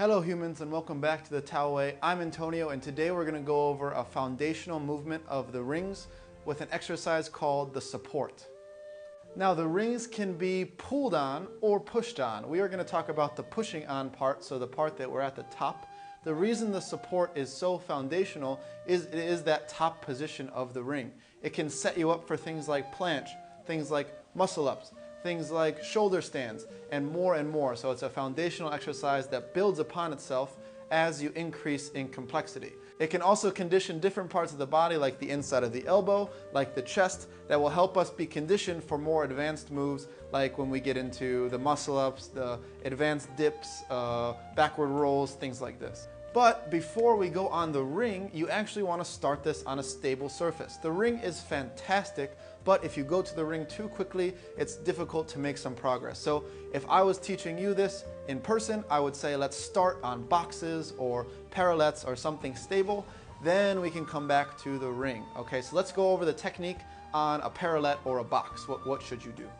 Hello humans and welcome back to the Tao Way. I'm Antonio and today we're going to go over a foundational movement of the rings with an exercise called the support. Now the rings can be pulled on or pushed on. We are going to talk about the pushing on part, so the part that we're at the top. The reason the support is so foundational is it is that top position of the ring. It can set you up for things like planche, things like muscle ups, things like shoulder stands, and more. So it's a foundational exercise that builds upon itself as you increase in complexity. It can also condition different parts of the body, like the inside of the elbow, like the chest, that will help us be conditioned for more advanced moves, like when we get into the muscle ups, the advanced dips, backward rolls, things like this. But before we go on the ring, you actually want to start this on a stable surface. The ring is fantastic, but if you go to the ring too quickly, it's difficult to make some progress. So if I was teaching you this in person, I would say let's start on boxes or parallettes or something stable, then we can come back to the ring. Okay, so let's go over the technique on a parallette or a box. What should you do?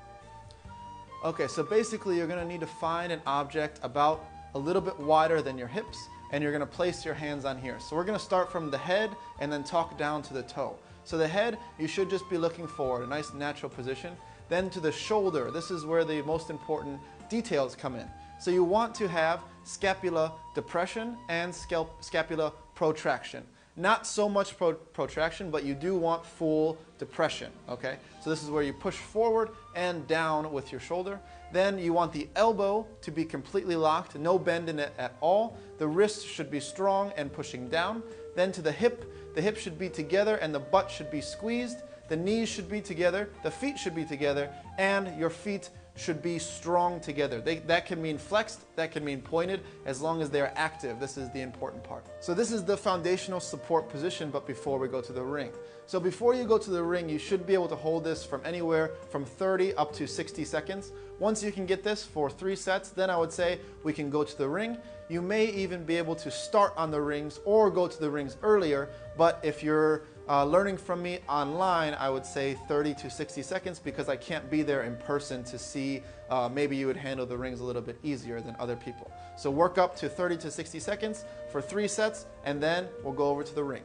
Okay, so basically you're going to need to find an object about a little bit wider than your hips, and you're going to place your hands on here. So we're going to start from the head and then talk down to the toe. So the head, you should just be looking forward, a nice natural position. Then to the shoulder, this is where the most important details come in. So you want to have scapula depression and scapula protraction. Not so much protraction, but you do want full depression, okay? So this is where you push forward and down with your shoulder. Then you want the elbow to be completely locked, no bend in it at all. The wrist should be strong and pushing down. Then to the hip should be together and the butt should be squeezed. The knees should be together, the feet should be together, and your feet should be strong together. That can mean flexed, that can mean pointed, as long as they're active. This is the important part. So this is the foundational support position, but before we go to the ring. So before you go to the ring, you should be able to hold this from anywhere from 30 up to 60 seconds. Once you can get this for 3 sets, then I would say we can go to the ring. You may even be able to start on the rings or go to the rings earlier, but if you're learning from me online, I would say 30 to 60 seconds because I can't be there in person to see maybe you would handle the rings a little bit easier than other people. So work up to 30 to 60 seconds for 3 sets, and then we'll go over to the ring.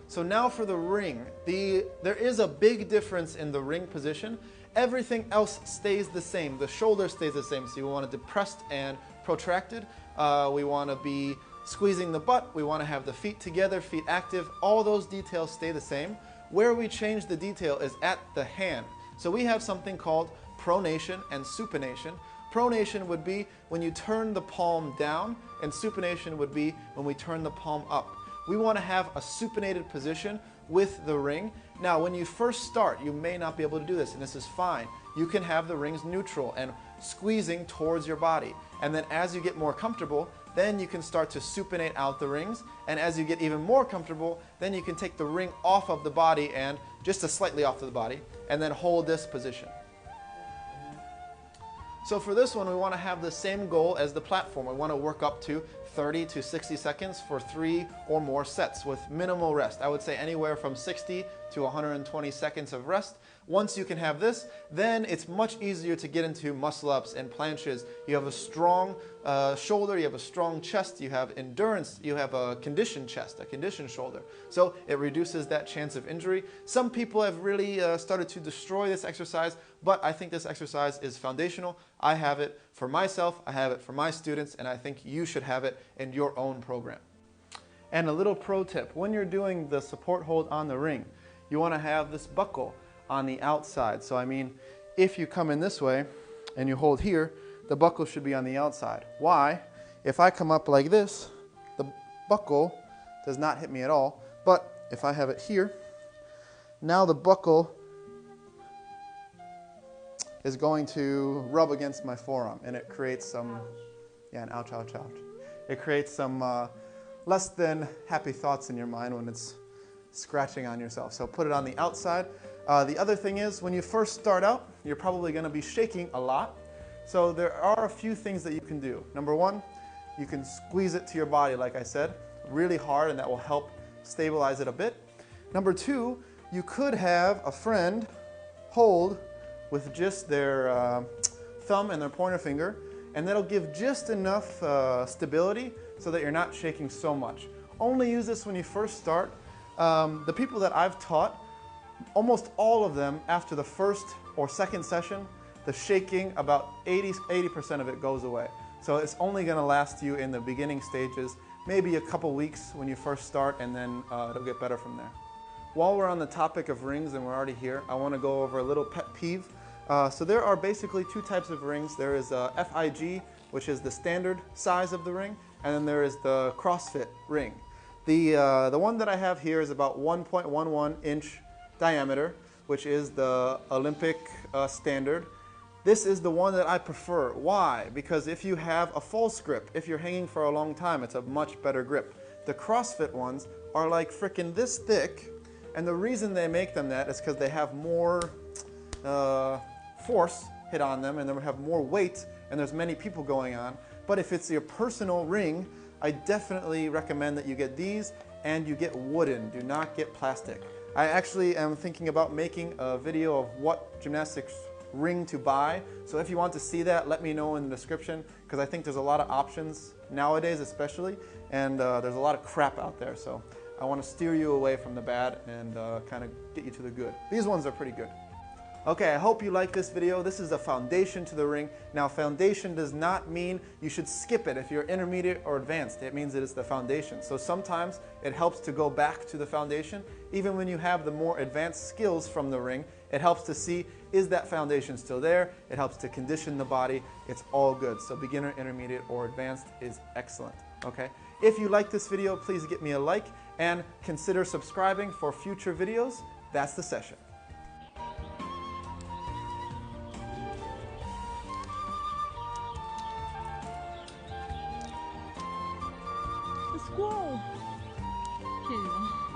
So now for the ring, there is a big difference in the ring position. Everything else stays the same. The shoulder stays the same, so you want it depressed and protracted. We want to be squeezing the butt, we want to have the feet together, feet active, all those details stay the same. Where we change the detail is at the hand. So we have something called pronation and supination. Pronation would be when you turn the palm down, and supination would be when we turn the palm up. We want to have a supinated position with the ring. Now when you first start, you may not be able to do this, and this is fine. You can have the rings neutral and squeezing towards your body. And then as you get more comfortable, then you can start to supinate out the rings. And as you get even more comfortable, then you can take the ring off of the body and just slightly off of the body, and then hold this position. So for this one, we want to have the same goal as the platform. We want to work up to 30 to 60 seconds for 3 or more sets with minimal rest. I would say anywhere from 60 to 120 seconds of rest. Once you can have this, then it's much easier to get into muscle ups and planches. You have a strong shoulder, you have a strong chest, you have endurance, you have a conditioned chest, a conditioned shoulder. So it reduces that chance of injury. Some people have really started to destroy this exercise, but I think this exercise is foundational. I have it for myself, I have it for my students, and I think you should have it in your own program. And a little pro tip, when you're doing the support hold on the ring, you want to have this buckle on the outside. So I mean, if you come in this way and you hold here, the buckle should be on the outside. Why? If I come up like this, the buckle does not hit me at all, but if I have it here, now the buckle is going to rub against my forearm, and it creates some, an ouch, ouch, ouch. It creates some less than happy thoughts in your mind when it's scratching on yourself. So put it on the outside. The other thing is, when you first start out, you're probably going to be shaking a lot. So there are a few things that you can do. Number one, you can squeeze it to your body, like I said, really hard, and that will help stabilize it a bit. Number two, you could have a friend hold with just their thumb and their pointer finger, and that'll give just enough stability so that you're not shaking so much. Only use this when you first start. The people that I've taught, almost all of them, after the first or second session, the shaking, about 80% of it goes away. So it's only going to last you in the beginning stages, maybe a couple weeks when you first start, and then it'll get better from there. While we're on the topic of rings and we're already here, I want to go over a little pet peeve. So there are basically two types of rings. There is FIG, which is the standard size of the ring, and then there is the CrossFit ring. The one that I have here is about 1.11 inch diameter, which is the Olympic standard. This is the one that I prefer. Why? Because if you have a false grip, if you're hanging for a long time, it's a much better grip. The CrossFit ones are like frickin' this thick, and the reason they make them that is because they have more force hit on them, and they have more weight, and there's many people going on. But if it's your personal ring, I definitely recommend that you get these, and you get wooden. Do not get plastic. I actually am thinking about making a video of what gymnastics ring to buy. So if you want to see that, let me know in the description, because I think there's a lot of options nowadays especially, and there's a lot of crap out there. So I want to steer you away from the bad and kind of get you to the good. These ones are pretty good. Okay, I hope you like this video. This is a foundation to the ring. Now, foundation does not mean you should skip it if you're intermediate or advanced. It means that it's the foundation. So sometimes it helps to go back to the foundation. Even when you have the more advanced skills from the ring, it helps to see, is that foundation still there? It helps to condition the body. It's all good. So beginner, intermediate, or advanced is excellent. Okay? If you like this video, please give me a like and consider subscribing for future videos. That's the session. The squirrel. Here you go.